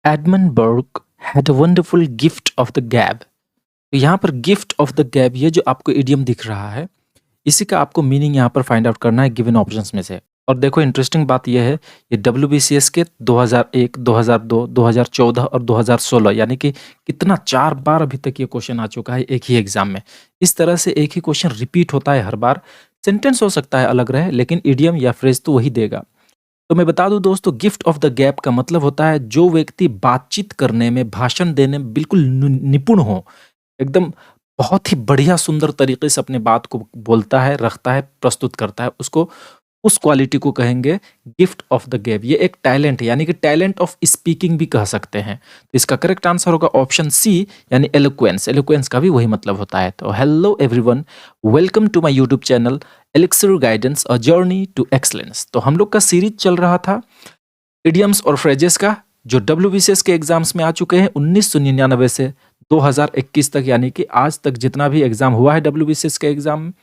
Edmund Burke had a wonderful gift of the gab. तो यहाँ पर गिफ्ट ऑफ द गैब, ये जो आपको इडियम दिख रहा है, इसी का आपको मीनिंग यहाँ पर फाइंड आउट करना है गिवन ऑप्शंस में से। और देखो इंटरेस्टिंग बात यह है, ये डब्ल्यूबीसीएस के 2001, 2002, 2014 और 2016 यानी कि कितना 4 बार अभी तक ये क्वेश्चन आ चुका है एक ही एग्जाम में। इस तरह से एक ही क्वेश्चन रिपीट होता है हर बार। सेंटेंस हो सकता है अलग रहे, लेकिन इडियम या फ्रेज तो वही देगा। तो मैं बता दूं दोस्तों, गिफ्ट ऑफ द गैप का मतलब होता है जो व्यक्ति बातचीत करने में, भाषण देने में बिल्कुल निपुण हो, एकदम बहुत ही बढ़िया सुंदर तरीके से अपने बात को बोलता है, रखता है, प्रस्तुत करता है, उसको, उस क्वालिटी को कहेंगे गिफ्ट ऑफ द गैप। ये एक टैलेंट है, यानी कि टैलेंट ऑफ स्पीकिंग भी कह सकते हैं। तो इसका करेक्ट आंसर होगा ऑप्शन सी, यानी एलोक्वेंस। एलोक्वेंस का भी वही मतलब होता है। तो hello everyone, welcome to my YouTube channel elixir guidance a journey to excellence. तो हम लोग का सीरीज चल रहा था इडियम्स और फ्रेजेस का, जो डब्ल्यूबीसीएस के एग्जाम्स में आ चुके हैं 1999 से 2021 तक, यानी कि आज तक जितना भी एग्जाम हुआ है डब्ल्यूबीसीएस के एग्जाम,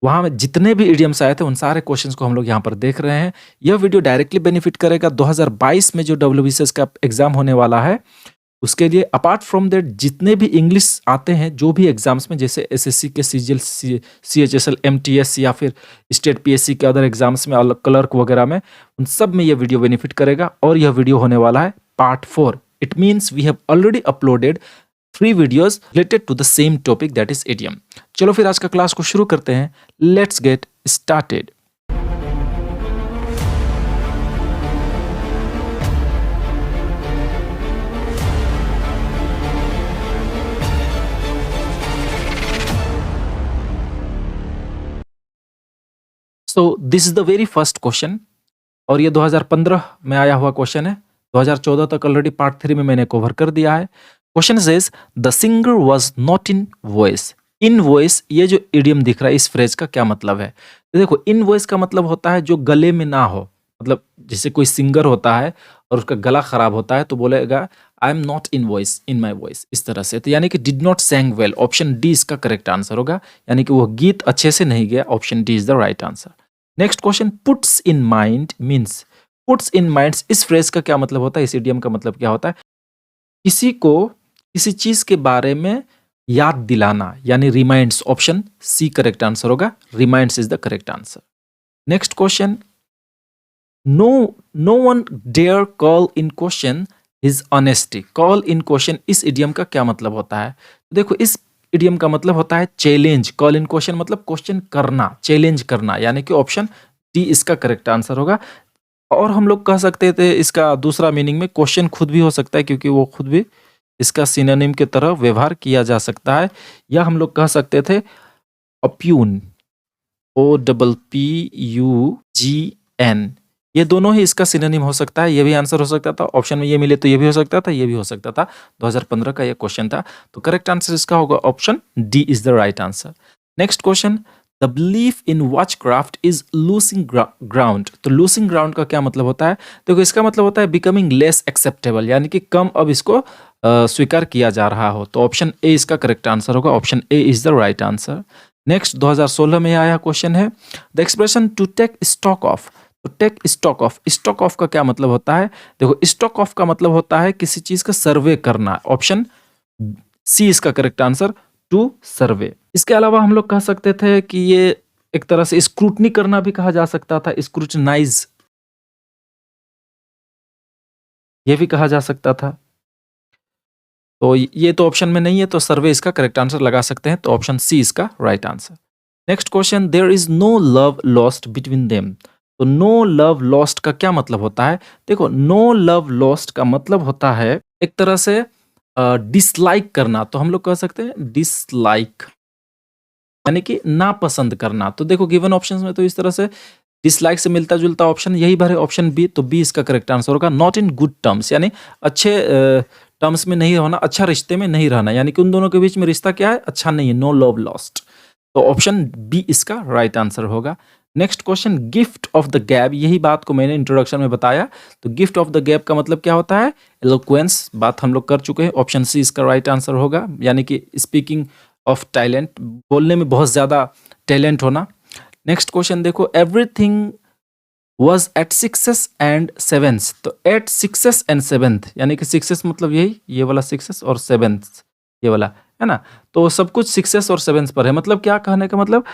वहां में जितने भी इडियम्स आए थे उन सारे क्वेश्चंस को हम लोग यहाँ पर देख रहे हैं। यह वीडियो डायरेक्टली बेनिफिट करेगा 2022 में जो डब्ल्यूबीसीएस का एग्जाम होने वाला है उसके लिए। अपार्ट फ्रॉम दैट जितने भी इंग्लिश आते हैं जो भी एग्जाम्स में, जैसे एसएससी के सीजीएल, सीएचएसएल, एमटीएस या फिर स्टेट पीएससी के अदर एग्जाम्स में, क्लर्क वगैरह में, उन सब में यह वीडियो बेनिफिट करेगा। और यह वीडियो होने वाला है part 4। It means we have already uploaded 3 videos related to the same topic, that is idiom. चलो फिर आज का क्लास को शुरू करते हैं। Let's get started. So this is the very first question, और ये 2015 में आया हुआ क्वेश्चन है। 2014 तक ऑलरेडी पार्ट 3 में मैंने कवर कर दिया है। Question says the singer was not in voice. In voice, ये जो इडियम दिख रहा है, इस फ्रेज का क्या मतलब है? तो देखो, इन वॉइस का मतलब होता है जो गले में ना हो। मतलब जैसे कोई सिंगर होता है और उसका गला खराब होता है तो बोलेगा I am not in voice, in my voice, इस तरह से। तो यानी कि did not सैंग well, option D इसका करेक्ट आंसर होगा। यानी कि वो गीत अच्छे से नहीं गया। Option D is the right answer. Next question, puts in mind means, puts in minds, इस फ्रेज का क्या मतलब होता है? इस इडियम का मतलब क्या होता है? किसी को किसी चीज के बारे में याद दिलाना, यानी reminds. Option C correct answer होगा। Reminds is the correct answer. Next question, no one dare call in question his honesty. Call in question, इस इडियम का क्या मतलब होता है? तो देखो, इस इडियम का मतलब होता है चैलेंज। कॉल इन क्वेश्चन मतलब क्वेश्चन करना, चैलेंज करना, यानी कि ऑप्शन डी इसका करेक्ट आंसर होगा। और हम लोग कह सकते थे इसका दूसरा मीनिंग में क्वेश्चन खुद भी हो सकता है, क्योंकि वो खुद भी इसका सिनोनिम की तरह व्यवहार किया जा सकता है। या हम लोग कह सकते थे ऑप्यून, OPPUGN, ये दोनों ही इसका सिनोनिम हो सकता है। ये भी आंसर हो सकता था। ऑप्शन में ये मिले तो ये भी हो सकता था, ये भी हो सकता था। 2015 का ये क्वेश्चन था। तो करेक्ट आंसर इसका होगा option D is the right answer. Next question, the belief in witchcraft is losing ground. तो लूजिंग ग्राउंड का क्या मतलब होता है? देखो, इसका मतलब होता है बिकमिंग लेस एक्सेप्टेबल, यानी कि कम अब इसको स्वीकार किया जा रहा हो। तो ऑप्शन ए इसका करेक्ट आंसर होगा। Option A is the right answer. Next 2016 में आया क्वेश्चन है, the expression to take stock of. तो take stock of, stock of का क्या मतलब होता है? देखो, स्टॉक ऑफ का मतलब होता है किसी चीज का सर्वे करना। ऑप्शन सी इसका करेक्ट आंसर, टू सर्वे। इसके अलावा हम लोग कह सकते थे कि ये एक तरह से स्क्रूटनी करना भी कहा जा सकता था, स्क्रूटनाइज, ये भी कहा जा सकता था। तो ये तो ऑप्शन में नहीं है, तो सर्वे इसका करेक्ट आंसर लगा सकते हैं। तो ऑप्शन सी इसका right answer. Next question, there is no love lost between them. तो नो लव लॉस्ट का क्या मतलब होता है? देखो, नो लव लॉस्ट का मतलब होता है एक तरह से डिसलाइक करना। तो हम लोग कह सकते हैं डिसलाइक, यानी कि नापसंद करना। तो देखो, गिवन ऑप्शंस में तो इस तरह से डिसलाइक से मिलता जुलता ऑप्शन यही भरे, ऑप्शन बी। तो बी इसका करेक्ट आंसर होगा। नॉट इन गुड टर्म्स, यानी अच्छे टर्म्स में नहीं होना, अच्छा रिश्ते में नहीं रहना, यानी कि उन दोनों के बीच में रिश्ता क्या है? अच्छा नहीं है। No love lost. तो ऑप्शन बी इसका राइट आंसर होगा। Next question, gift of the gap. यही बात को मैंने इंट्रोडक्शन में बताया। तो गिफ्ट ऑफ द गैप का मतलब क्या होता है? एलोक्वेंस, बात हम लोग कर चुके हैं। ऑप्शन सी इसका राइट आंसर होगा, यानी कि स्पीकिंग ऑफ टैलेंट, बोलने में बहुत ज्यादा टैलेंट होना। नेक्स्ट क्वेश्चन देखो, everything was at 6s and 7s। तो at 6s and 7th यानी कि 6s मतलब यही ये वाला 6s और 7th ये वाला है ना। तो सब कुछ 6s और 7s पर है। मतलब क्या कहने का मतलब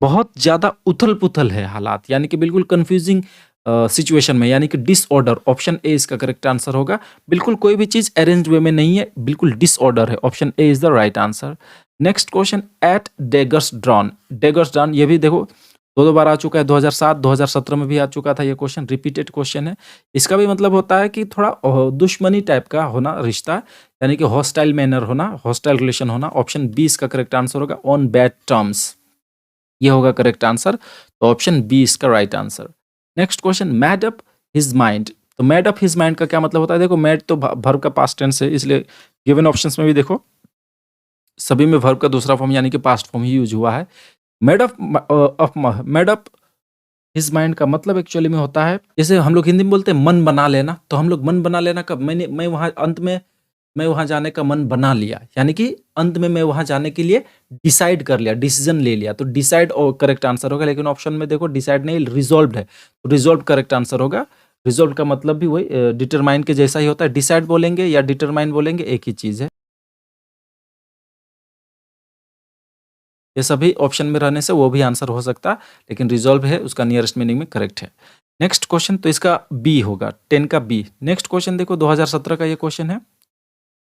बहुत ज़्यादा उथल-पुथल है हालात, यानी कि बिल्कुल कन्फ्यूजिंग सिचुएशन में, यानी कि डिसऑर्डर। ऑप्शन ए इसका करेक्ट आंसर होगा। बिल्कुल कोई भी चीज़ अरेंज्ड वे में नहीं है, बिल्कुल डिसऑर्डर है। Option A is the right answer. Next question, at daggers drawn. Daggers drawn ये भी देखो 2-2 बार आ चुका है, 2007, 2017 में भी आ चुका था ये क्वेश्चन, रिपीटेड क्वेश्चन है। इसका भी मतलब होता है कि थोड़ा दुश्मनी टाइप का होना रिश्ता, यानी कि हॉस्टाइल मैनर होना, हॉस्टाइल रिलेशन होना। ऑप्शन बी इसका करेक्ट आंसर होगा, ऑन बैड टर्म्स, ये होगा करेक्ट आंसर। तो ऑप्शन बी इसका right answer. Next question, mad up his mind. तो मैड अप हिज माइंड का क्या मतलब होता है? देखो मैड तो वर्ब का पास्ट टेंस है, इसलिए गिवन ऑप्शंस में भी देखो सभी में वर्ब का दूसरा फॉर्म यानी कि पास्ट फॉर्म ही यूज हुआ है। मेड अप हिज माइंड का मतलब एक्चुअली में होता है, जैसे हम लोग हिंदी में बोलते हैं मन बना लेना। तो हम लोग मन बना लेना कब? मैं वहां अंत में मैं वहां जाने का मन बना लिया, यानी कि अंत में मैं वहां जाने के लिए डिसाइड कर लिया, डिसीजन ले लिया। तो डिसाइड और करेक्ट आंसर होगा, लेकिन ऑप्शन में देखो डिसाइड नहीं, रिजॉल्व है। तो रिजॉल्व करेक्ट आंसर होगा। रिजॉल्व का मतलब भी वही डिटरमाइन के जैसा ही होता है। डिसाइड बोलेंगे या डिटरमाइन बोलेंगे एक ही चीज है। ये सभी ऑप्शन में रहने से वो भी आंसर हो सकता है, लेकिन रिजॉल्व है उसका नियरेस्ट मीनिंग में करेक्ट है। नेक्स्ट क्वेश्चन, तो इसका बी होगा, 10 का बी। नेक्स्ट क्वेश्चन देखो 2017 का ये क्वेश्चन है।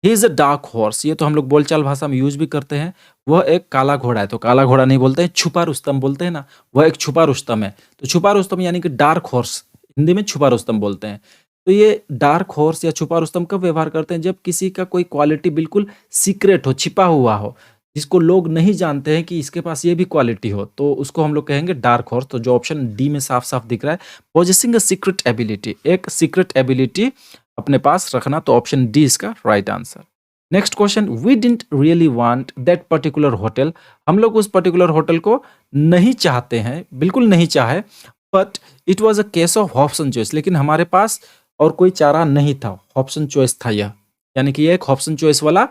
He is a dark horse. ये तो हम लोग बोलचाल भाषा में यूज भी करते हैं। वह एक काला घोड़ा है। तो काला घोड़ा नहीं बोलते हैं, छुपा रुस्तम बोलते हैं ना, वह एक छुपा रुस्तम है। तो छुपा रुस्तम यानी कि डार्क हॉर्स, हिंदी में छुपा रुस्तम बोलते हैं। तो ये डार्क हॉर्स या छुपा रुस्तम कब व्यवहार करते हैं? जब किसी का कोई क्वालिटी बिल्कुल सीक्रेट हो, छिपा हुआ हो, जिसको लोग नहीं जानते हैं कि इसके पास ये भी क्वालिटी हो, तो उसको हम लोग कहेंगे डार्क हॉर्स। तो जो ऑप्शन डी में साफ साफ दिख रहा है, पोजेसिंग अ सीक्रेट एबिलिटी, एक सीक्रेट एबिलिटी अपने पास रखना। तो ऑप्शन डी इसका right answer. Next question, we didn't really want that particular hotel. हम लोग उस पर्टिकुलर होटल को नहीं चाहते हैं, बिल्कुल नहीं चाहे, but it was a case of option choice. लेकिन हमारे पास और कोई चारा नहीं था, ऑप्शन चॉइस था यह, यानी कि यह एक ऑप्शन चॉइस वाला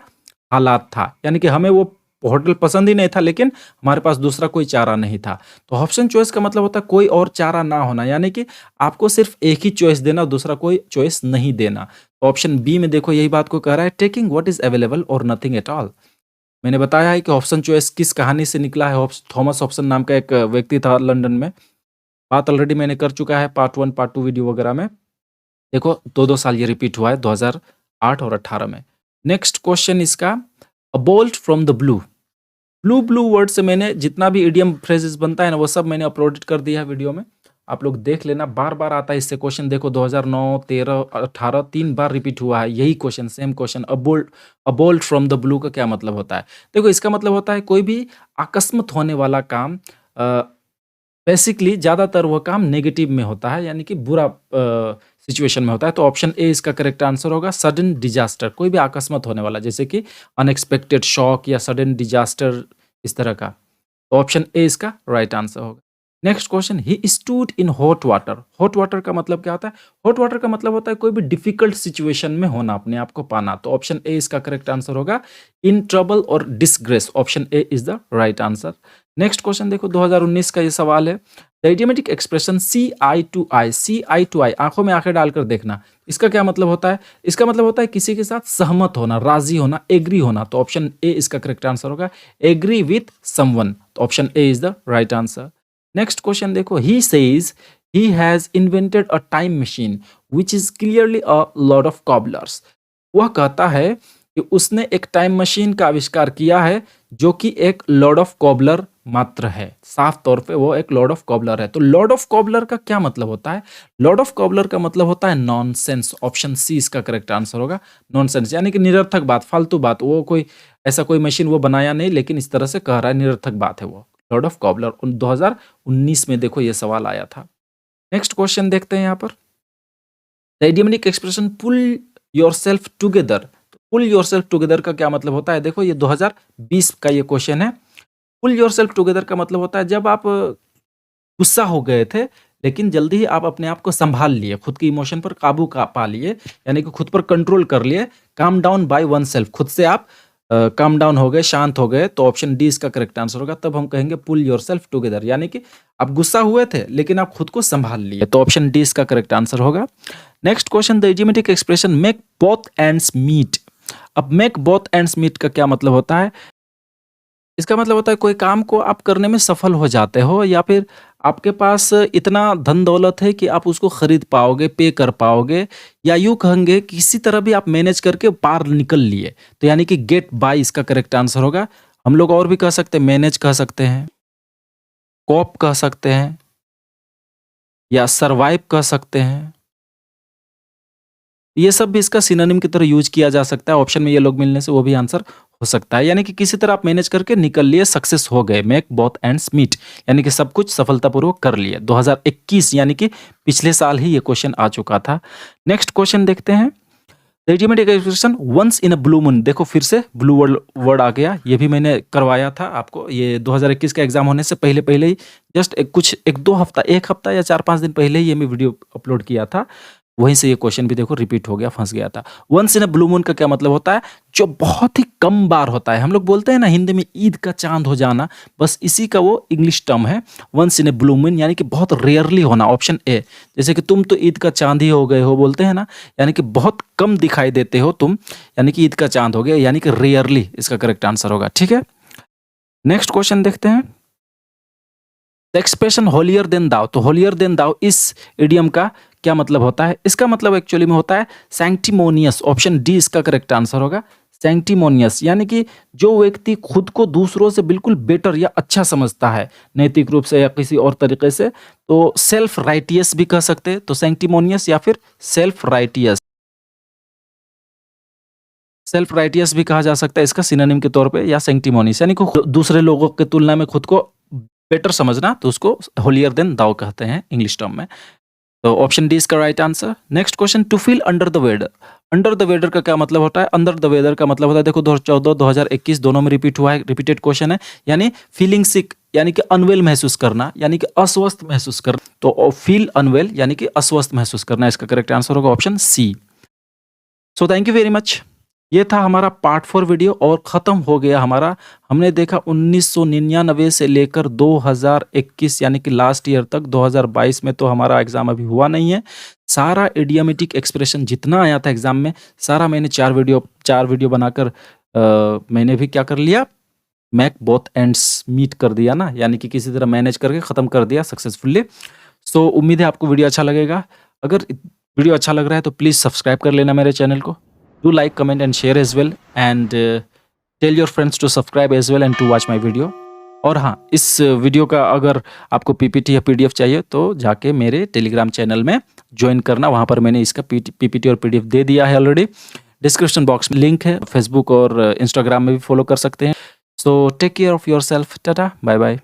हालात था, यानी कि हमें वो होटल पसंद ही नहीं था, लेकिन हमारे पास दूसरा कोई चारा नहीं था। तो ऑप्शन चॉइस का मतलब होता है कोई और चारा ना होना, यानी कि आपको सिर्फ एक ही चॉइस देना, दूसरा कोई चॉइस नहीं देना। ऑप्शन बी में देखो यही बात को कह रहा है, टेकिंग व्हाट इज अवेलेबल और नथिंग एट ऑल। मैंने बताया है कि ऑप्शन चॉइस किस कहानी से निकला है। थॉमस हॉब्सन नाम का एक व्यक्ति था लंदन में। बात ऑलरेडी मैंने कर चुका है पार्ट 1 पार्ट 2 वीडियो वगैरह में। देखो 2-2 साल ये रिपीट हुआ है, 2008 और 18 में। नेक्स्ट क्वेश्चन इसका, अ bolt from the blue. Blue World से मैंने जितना भी इडियम फ्रेजेस बनता है ना, वो सब मैंने अपलोडेड कर दिया है वीडियो में, आप लोग देख लेना। बार बार आता है इससे क्वेश्चन। देखो 2009, 13, 18 3 बार रिपीट हुआ है यही question, same question. A bolt from the blue का क्या मतलब होता है? देखो इसका मतलब होता है कोई भी अकस्मात होने वाला काम। बेसिकली ज़्यादातर वो काम नेगेटिव में होता है, यानी कि बुरा सिचुएशन में होता है। तो ऑप्शन ए इसका करेक्ट आंसर होगा, सडन डिजास्टर, कोई भी अकस्मात होने वाला, जैसे कि अनएक्सपेक्टेड शॉक या सडन डिजास्टर, इस तरह का। तो ऑप्शन ए इसका राइट आंसर होगा। Next question, he stood in hot water. Hot water का मतलब क्या होता है? हॉट वाटर का मतलब होता है कोई भी डिफिकल्ट सिचुएशन में होना, अपने आप को पाना। तो ऑप्शन ए इसका करेक्ट आंसर होगा, इन ट्रबल और disgrace. Option A is the right answer. Next question देखो 2019 का ये सवाल है, the idiomatic expression see eye to eye, see eye to eye, आंखों में आंखें डालकर देखना, इसका क्या मतलब होता है? इसका मतलब होता है किसी के साथ सहमत होना, राजी होना, एग्री होना। तो ऑप्शन ए इसका करेक्ट आंसर होगा, एग्री विथ समवन। तो option A is the right answer. Next question देखो, he says he has invented a time machine which is clearly a lot of cobblers. वह कहता है कि उसने एक टाइम मशीन का आविष्कार किया है जो कि एक लॉर्ड ऑफ कॉबलर मात्र है। साफ तौर पे वो एक लॉर्ड ऑफ कॉबलर है। तो लॉर्ड ऑफ कॉबलर का क्या मतलब होता है? लॉर्ड ऑफ कॉबलर का मतलब होता है नॉनसेंस। ऑप्शन सी इसका करेक्ट आंसर होगा, नॉनसेंस, यानी कि निरर्थक बात, फालतू बात। वो कोई ऐसा कोई मशीन वो बनाया नहीं, लेकिन इस तरह से कह रहा है, निरर्थक बात है वो। लॉर्ड ऑफ कॉबलर 2019 में देखो ये सवाल आया था। नेक्स्ट क्वेश्चन देखते हैं यहाँ पर, the idiomatic expression pull yourself together. Pull yourself together का क्या मतलब होता है? देखो ये 2020 का ये क्वेश्चन है। पुल योरसेल्फ टुगेदर का मतलब होता है जब आप गुस्सा हो गए थे, लेकिन जल्दी ही आप अपने आप को संभाल लिए, खुद की इमोशन पर काबू पा लिए, यानी कि खुद पर कंट्रोल कर लिए। Calm down by one self, खुद से आप काम डाउन हो गए, शांत हो गए, तो ऑप्शन डी इसका करेक्ट आंसर होगा। तब हम कहेंगे पुल योरसेल्फ टुगेदर, यानी कि आप गुस्सा हुए थे लेकिन आप खुद को संभाल लिए, तो ऑप्शन डी इसका करेक्ट आंसर होगा। Next question, the idiomatic expression make both ends meet. अब मेक बोथ एंड्स मीट का क्या मतलब होता है? इसका मतलब होता है कोई काम को आप करने में सफल हो जाते हो, या फिर आपके पास इतना धन दौलत है कि आप उसको खरीद पाओगे, पे कर पाओगे, या यूं कहेंगे किसी तरह भी आप मैनेज करके पार निकल लिए, तो यानी कि गेट बाय इसका करेक्ट आंसर होगा। हम लोग और भी कह सकते हैं, मैनेज कह सकते हैं, कॉप कह सकते हैं, या सरवाइव कह सकते हैं। ये सब भी इसका सिनोनिम की तरह यूज किया जा सकता है। ऑप्शन में ये लोग मिलने से वो भी आंसर हो सकता है, यानी कि किसी तरह आप मैनेज करके निकल लिए, सक्सेस हो गए, मेक बोथ एंड्स मीट, यानी कि सब कुछ सफलतापूर्वक कर लिए। 2021 यानी कि पिछले साल ही ये क्वेश्चन आ चुका था। नेक्स्ट क्वेश्चन देखते हैं, the idiomatic expression once in a blue moon. देखो फिर से ब्लू वर्ड आ गया, ये भी मैंने करवाया था आपको, ये 2021 का एग्जाम होने से पहले पहले ही, जस्ट एक हफ्ता या 4-5 दिन पहले ही ये मैं वीडियो अपलोड किया था। वहीं से ये क्वेश्चन भी देखो रिपीट हो गया, फंस गया था। Once in a blue moon का क्या मतलब होता है? जो बहुत ही कम बार होता है। हम लोग बोलते हैं ना हिंदी में ईद का चांद हो जाना, बस इसी का वो इंग्लिश टर्म है once in a blue moon, यानी कि बहुत रेयरली होना। ऑप्शन ए, जैसे कि तुम तो ईद का चांद ही हो गए हो बोलते हैं ना, यानी कि बहुत कम दिखाई देते हो तुम, यानी कि ईद का चांद हो गया, यानी कि रेयरली इसका करेक्ट आंसर होगा। ठीक है, नेक्स्ट क्वेश्चन देखते हैं, द एक्सप्रेशन होलियर देन दाउ। तो होलियर देन दाउ इस इडियम का क्या मतलब होता है? इसका मतलब एक्चुअली में होता है सैंक्टिमोनियस। ऑप्शन डी इसका करेक्ट आंसर होगा, सैंक्टिमोनियस, यानी कि जो व्यक्ति खुद को दूसरों से बिल्कुल बेटर या अच्छा समझता है, नैतिक रूप से या किसी और तरीके से, तो सेल्फ राइटियस भी कह सकते हैं। तो सैंक्टिमोनियस या फिर सेल्फ राइटियस, सेल्फ राइटियस भी कहा जा सकता है इसका सिनोनिम के तौर पे, या सैंक्टिमोनियस, यानी कि दूसरे लोगों के तुलना में खुद को बेटर समझना, तो उसको होलियर देन दाउ कहते हैं इंग्लिश टर्म में। तो ऑप्शन डी इसका right answer. Next question, to feel under the weather. Under the weather का क्या मतलब होता है? अंडर द वेदर का मतलब होता है, देखो 2014 2021 दोनों में रिपीट हुआ है, रिपीटेड क्वेश्चन है, यानी फीलिंग सिक, यानी कि अनवेल महसूस करना, यानी कि अस्वस्थ महसूस करना। तो फील अनवेल यानी कि अस्वस्थ महसूस करना, इसका करेक्ट आंसर होगा option C. So thank you very much. ये था हमारा पार्ट 4 वीडियो और ख़त्म हो गया हमारा। हमने देखा 1999 से लेकर 2021 यानी कि लास्ट ईयर तक, 2022 में तो हमारा एग्ज़ाम अभी हुआ नहीं है। सारा इडियोमेटिक एक्सप्रेशन जितना आया था एग्ज़ाम में, सारा मैंने 4 वीडियो बनाकर मैंने भी क्या कर लिया, मैक बोथ एंड्स मीट कर दिया ना, यानी कि किसी तरह मैनेज करके ख़त्म कर दिया सक्सेसफुली। सो उम्मीद है आपको वीडियो अच्छा लगेगा। अगर वीडियो अच्छा लग रहा है तो प्लीज़ सब्सक्राइब कर लेना मेरे चैनल को। Do like, comment and share as well, and tell your friends to subscribe as well and to watch my video. और हाँ, इस वीडियो का अगर आपको पीपीटी या पीडीएफ चाहिए तो जाके मेरे टेलीग्राम चैनल में ज्वाइन करना, वहाँ पर मैंने इसका पीपीटी और पीडीएफ दे दिया है ऑलरेडी। डिस्क्रिप्शन बॉक्स में लिंक है, फेसबुक और इंस्टाग्राम में भी फॉलो कर सकते हैं। So take care of your self, tata, bye bye.